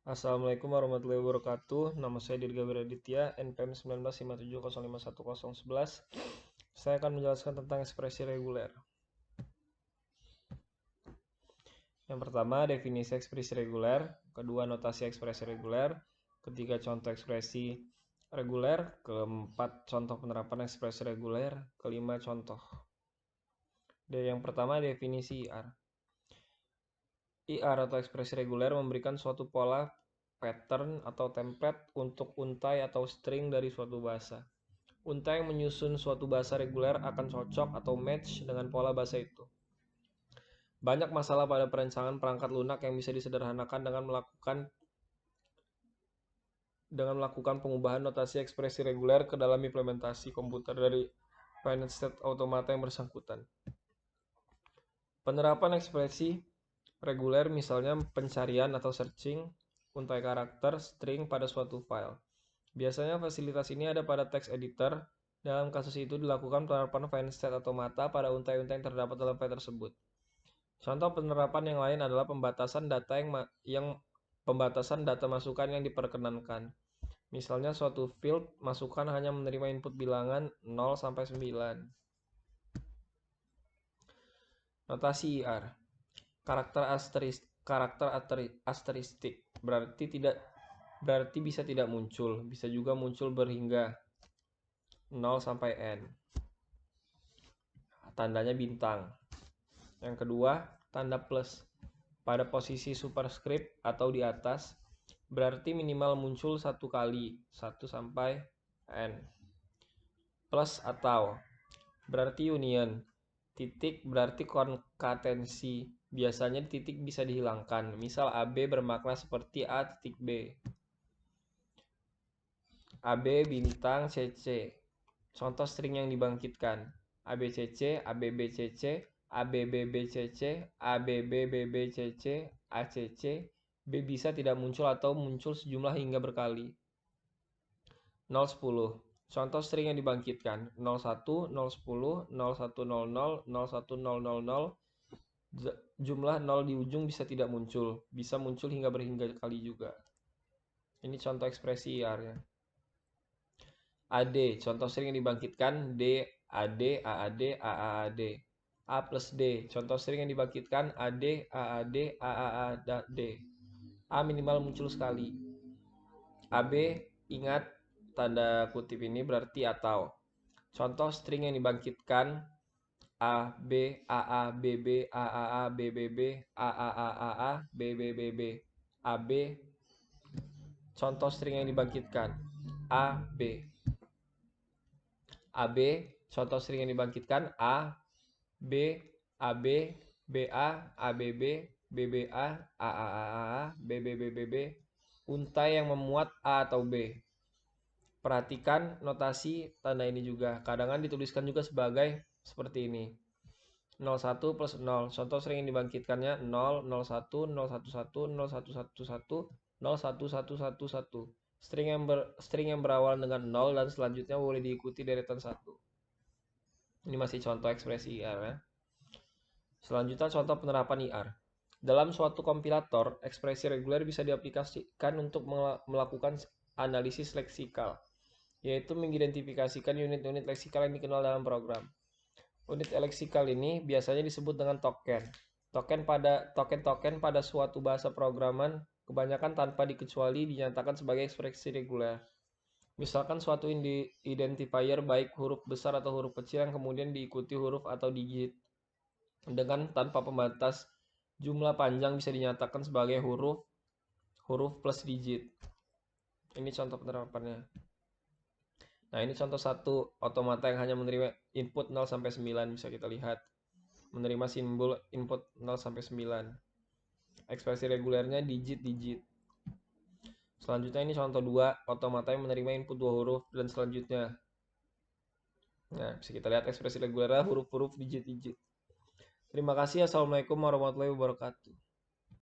Assalamualaikum warahmatullahi wabarakatuh. Nama saya Dirga Wiraditya, NPM 1957051011. Saya akan menjelaskan tentang ekspresi reguler. Yang pertama, definisi ekspresi reguler. Kedua, notasi ekspresi reguler. Ketiga, contoh ekspresi reguler. Keempat, contoh penerapan ekspresi reguler. Kelima, contoh. Yang pertama, definisi IR. IR atau ekspresi reguler memberikan suatu pola, pattern, atau template untuk untai atau string dari suatu bahasa. Untai yang menyusun suatu bahasa reguler akan cocok atau match dengan pola bahasa itu. Banyak masalah pada perancangan perangkat lunak yang bisa disederhanakan dengan melakukan pengubahan notasi ekspresi reguler ke dalam implementasi komputer dari finite state automata yang bersangkutan. Penerapan ekspresi reguler misalnya pencarian atau searching untai karakter string pada suatu file. Biasanya fasilitas ini ada pada text editor. Dalam kasus itu dilakukan penerapan finite state automata pada untai-untai yang terdapat dalam file tersebut. Contoh penerapan yang lain adalah pembatasan data masukan yang diperkenankan. Misalnya suatu field masukan hanya menerima input bilangan 0 sampai 9. Notasi IR. Karakter asteristik berarti bisa tidak muncul, bisa juga muncul berhingga 0 sampai n. Tandanya bintang. Yang kedua, tanda plus pada posisi superscript atau di atas berarti minimal muncul satu kali, 1 sampai n. Plus atau berarti union. Titik berarti konkatensi. Biasanya titik bisa dihilangkan. Misal AB bermakna seperti A titik B. AB bintang CC. Contoh string yang dibangkitkan. ABCC, ABBCC, ABBBCC, ABBBBCC, ACC. B bisa tidak muncul atau muncul sejumlah hingga berkali. 010. Contoh string yang dibangkitkan 01, 010, 0100, 01000. Jumlah 0 di ujung bisa tidak muncul, bisa muncul hingga berhingga kali juga. Ini contoh ekspresi IR ya. AD, contoh string yang dibangkitkan D, AD, AAD, AAAD. A plus D, contoh string yang dibangkitkan AD, AAD, AAAD. A minimal muncul sekali. AB, ingat tanda kutip ini berarti atau. Contoh string yang dibangkitkan A, B, AA, BB, AAA, BBB, AAAA, BBBB, AB. Contoh string yang dibangkitkan A, B. AB, contoh string yang dibangkitkan A, B, AB, BA, ABB, BBA, AAAA, BBBBB. Untai yang memuat A atau B. Perhatikan notasi tanda ini juga. Kadang dituliskan juga sebagai seperti ini. 01 plus 0. Contoh string yang dibangkitkannya 0, 01, 011, 0111, 01111. String yang berawal dengan 0 dan selanjutnya boleh diikuti deretan 1. Ini masih contoh ekspresi IR ya. Selanjutnya contoh penerapan IR. Dalam suatu kompilator, ekspresi reguler bisa diaplikasikan untuk melakukan analisis leksikal, yaitu mengidentifikasikan unit-unit leksikal yang dikenal dalam program. Unit leksikal ini biasanya disebut dengan token. Token pada suatu bahasa programan kebanyakan tanpa dikecuali dinyatakan sebagai ekspresi reguler. Misalkan suatu identifier baik huruf besar atau huruf kecil yang kemudian diikuti huruf atau digit dengan tanpa pembatas jumlah panjang bisa dinyatakan sebagai huruf plus digit. Ini contoh penerapannya. Nah, ini contoh satu otomata yang hanya menerima input 0 sampai 9 bisa kita lihat. Menerima simbol input 0 sampai 9. Ekspresi regulernya digit-digit. Selanjutnya ini contoh 2 otomata yang menerima input 2 huruf dan selanjutnya. Nah, bisa kita lihat ekspresi regulernya huruf-huruf digit-digit. Terima kasih. Assalamualaikum warahmatullahi wabarakatuh.